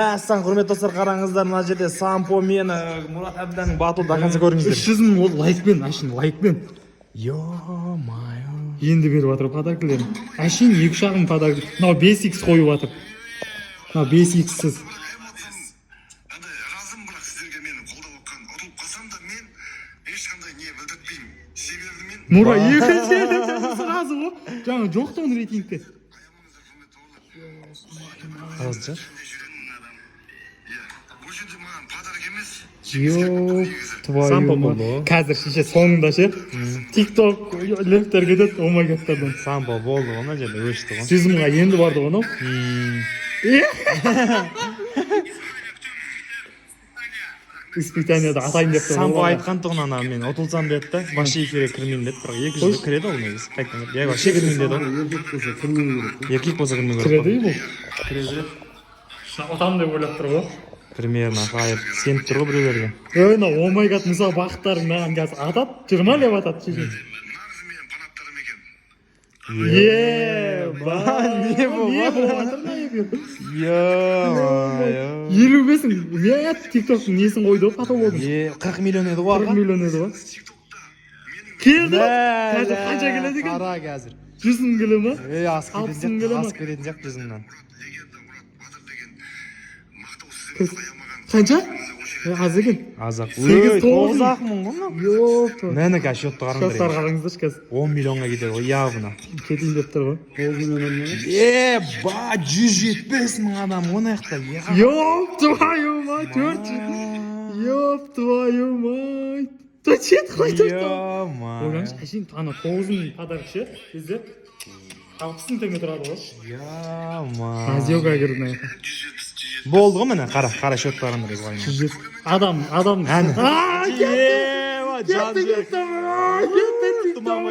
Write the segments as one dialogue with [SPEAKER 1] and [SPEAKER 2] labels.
[SPEAKER 1] Асан құрметті достар, қараңыздар, мына жерде Сампо мен Мурат Абданның батыл до конца көріңіздер.
[SPEAKER 2] 300 мың ол лайкпен, ашын лайкпен.
[SPEAKER 1] Ё-майо.
[SPEAKER 2] Енді беріп жатыр подаркілерін. Ашын 2 мың подарк. Мынау 5x қойып жатыр. Мынау 5x-сіз.
[SPEAKER 3] Разым бірақ сіздерге менің қолдап отқан ұтылып қалсам да мен ешқандай не білдіртпеймін. Себебі мен
[SPEAKER 2] Мура екінші сразу ғой. Жаңа жоқты оның рейтингте.
[SPEAKER 1] Қаласынша?
[SPEAKER 3] бұл жерде маған подарок емес.
[SPEAKER 1] Сампо болды ғой.
[SPEAKER 2] Қазір шеше соңында ше. TikTok лефтер кетеді, омайгаттардан.
[SPEAKER 1] Сампо болды ғой, мына жерде өшті ғой.
[SPEAKER 2] 100 мыңға енді барды ғой, Испытанияда атайын деп тұр.
[SPEAKER 1] Сампо айтқан тұғын ана мен ұтылсам деді да, вообще эфирге кірмеймін деді, бірақ 200 кіреді ол негізі. Қайтқан деді. Я вообще кірмеймін деді ғой. Еркек болса кірмей керек.
[SPEAKER 2] Кіреді бұл.
[SPEAKER 1] Кіреді.
[SPEAKER 2] Отам деп ойлап тұр ғой.
[SPEAKER 1] Примерно қайып сеніп тұр ғой біреулерге.
[SPEAKER 2] Өйна, омайгат, мысалы бақыттарың маған қазір атады, 20 лев атады шеше.
[SPEAKER 3] Нағыз менің фанаттарым екен.
[SPEAKER 1] Не болып Ё-майо.
[SPEAKER 2] 55-ің, не тиктоктың несін қойды ғой, қата болдың.
[SPEAKER 1] 40 миллион еді ғой.
[SPEAKER 2] 40 миллион еді ғой. Келді. Қазір қанша келеді екен?
[SPEAKER 1] Қара қазір.
[SPEAKER 2] 100 мың келе ма?
[SPEAKER 1] Асып кететін жақ 100 мыңнан.
[SPEAKER 3] Легенда Мұрат Батыр деген мақтау сіздерге аямаған.
[SPEAKER 2] Қанша? Аз екен.
[SPEAKER 1] Аз-ақ.
[SPEAKER 2] 8-9
[SPEAKER 1] 9-ақ мың ғой.
[SPEAKER 2] Йопты.
[SPEAKER 1] Мәні қазір шотты
[SPEAKER 2] Шоттар
[SPEAKER 1] қараңдар.
[SPEAKER 2] қараңыздар қазір.
[SPEAKER 1] 10 миллионға кетеді ғой, явно.
[SPEAKER 2] Кетейін деп тұр ғой.
[SPEAKER 1] 170 мың адам оны аяқта.
[SPEAKER 2] Ёп твою мать, 400. Ёп твою мать. Точет қойды.
[SPEAKER 1] Ё-майо.
[SPEAKER 2] Ойлаңыз, әшейін ана 9 мың подарок ше. Бізде 60 мың теңге тұрады ғой.
[SPEAKER 1] Ё-майо.
[SPEAKER 2] Азиоға кірді.
[SPEAKER 1] Болды ғой міне, қара шотты қараңдар езғайын.
[SPEAKER 2] Адам.
[SPEAKER 1] Әні.
[SPEAKER 2] Тұман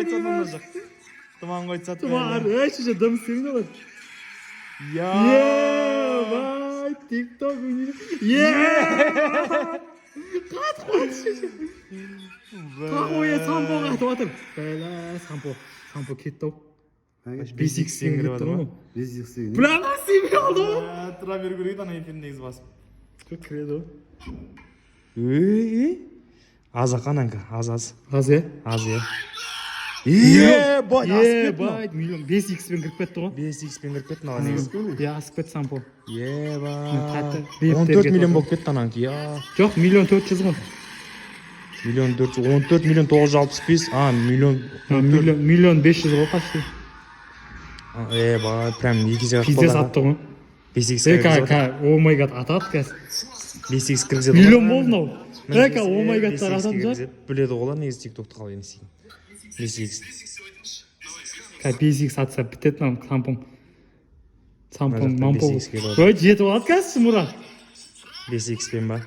[SPEAKER 1] Тұман қойса
[SPEAKER 2] Тұман, әшіше дым істемейді олар. Бай, тикток өнері. Қат шеше. Тақойы Сампо қатып атыр. Бәлә, Сампо кетті ау. 5x сеңгіріп атыр ғой.
[SPEAKER 4] 5x сеңгіріп.
[SPEAKER 2] Бля, насибі алды ғой.
[SPEAKER 1] Тұра бер көрейді ана эфирін негіз басып.
[SPEAKER 2] Кіреді ғой.
[SPEAKER 1] Аз-ақ ананка, аз.
[SPEAKER 2] Аз, е?
[SPEAKER 1] Аз, е.
[SPEAKER 2] Бай, миллион 5x пен кіріп кетті ғой.
[SPEAKER 1] 5x пен кіріп кетті ана негіз.
[SPEAKER 2] Асып кетті Сампо.
[SPEAKER 1] Ебай. 14 миллион болып кетті ананки.
[SPEAKER 2] Жоқ, миллион 400 ғой.
[SPEAKER 1] Миллион 400, 14 миллион 965,
[SPEAKER 2] Миллион 500 ғой қашты.
[SPEAKER 1] Ебай, прям 2-ге
[SPEAKER 2] Пиздес атты ғой.
[SPEAKER 1] 5x кіргізеді.
[SPEAKER 2] Омайгат атады қазір.
[SPEAKER 1] 5x кіргізеді.
[SPEAKER 2] Миллион болды ау. Омайгаттар атады жа.
[SPEAKER 1] Біледі ғолар негізі тиктокты қалай несейін. 5x.
[SPEAKER 2] 5x атса бітеді нам Сампон, мампон.
[SPEAKER 1] 5x келеді.
[SPEAKER 2] Ой, жетіп алады қазір Мұрат.
[SPEAKER 1] 5x пен ба?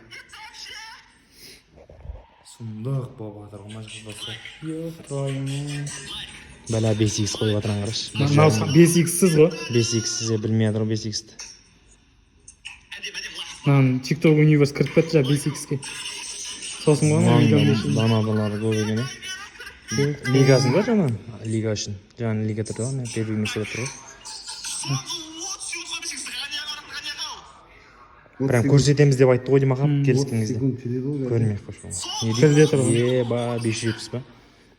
[SPEAKER 1] Сұмдық болып жатыр ғой мажық достар. Бәлә 5x қойып жатырған қараш.
[SPEAKER 2] 5x-сіз ғой.
[SPEAKER 1] 5x сізе білмей жатыр ғой 5x'ті.
[SPEAKER 2] TikTok универс кіріп кетті жа 5x-ке. Сосын ғой миллион 500.
[SPEAKER 1] Данадалары көп екен. Лигасын ба жаңа? Лига үшін. Жаңа лига тұрды ғой, первый месте тұрды ғой. Прям көрсетеміз деп айтты ғой демақап келіскен кезде. Көрмей қош болған.
[SPEAKER 2] Бірде тұр ғой.
[SPEAKER 1] Еба 570 ба?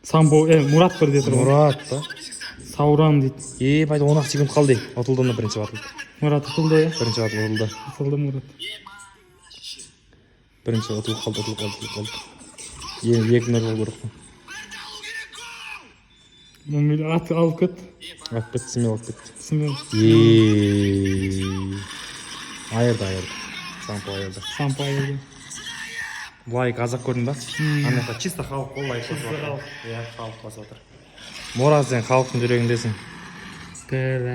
[SPEAKER 2] Сампо, Мұрат бірде тұр ғой.
[SPEAKER 1] Мұрат ба?
[SPEAKER 2] Сауран дейді.
[SPEAKER 1] Байды 10 секунд қалды. Ұтылды оны бірінші батылды.
[SPEAKER 2] Мұрат ұтылды, е?
[SPEAKER 1] Бірінші батыл ұтылды.
[SPEAKER 2] Ұтылды Мұрат.
[SPEAKER 1] Бірінші ұтылып қалды. 2-0 бол көріп қой.
[SPEAKER 2] Алып кет.
[SPEAKER 1] Алып кетті, смел алып кетті.
[SPEAKER 2] Смел.
[SPEAKER 1] Айырды. Сампо айырды. Лайк азақ көрдің ба? Анақта чисто халық қол лайк қосып отыр. Халық қосып отыр. Мұрат сен халықтың жүрегіндесің.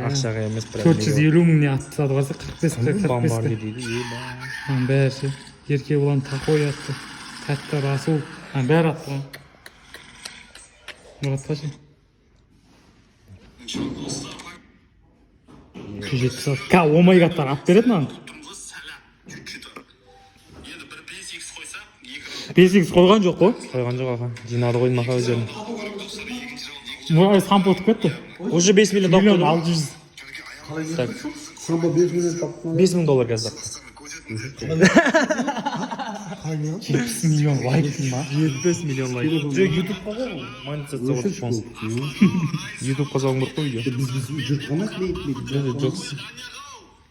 [SPEAKER 1] Ақшаға емес.
[SPEAKER 2] 450 мың не атты сатып алса 45-45.
[SPEAKER 1] Бомбарди дейді.
[SPEAKER 2] Бәрі ше. Ерке болан тақой атты. Тәтті Расул. Бәрі атты ғой. Мұрат қашы. 170 сат. Омайгаттар ат береді маған. 5x қойған жоқ қой.
[SPEAKER 1] Қойған жоқ аға. Жинады ғой мақа өздерін.
[SPEAKER 2] Сампо ұтып кетті.
[SPEAKER 1] Уже 5 миллион
[SPEAKER 2] $1 600.
[SPEAKER 1] Так.
[SPEAKER 4] Сампо 5 миллион тапқан.
[SPEAKER 1] $5,000 қазір. 70 milyon like mı? 75 milyon like. YouTube'ga koy. Monetizatsiya olsun. YouTube'ga salınır koyuyor.
[SPEAKER 4] Biz jırtlamak ne etmedik?
[SPEAKER 1] Жоқ.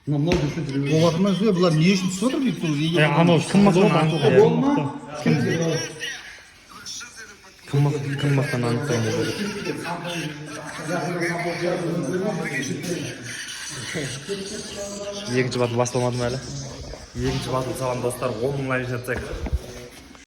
[SPEAKER 4] Mınау düşün.
[SPEAKER 2] Болатындан сөз бұлар не үшін түсіп отыр бүйтіп
[SPEAKER 1] Анау кім мақтан кім мақтан анықтаймыз керек. Екінші батыл басталмады ма әлі? Екінші батыл салған достар 10 мың лайк жатсақ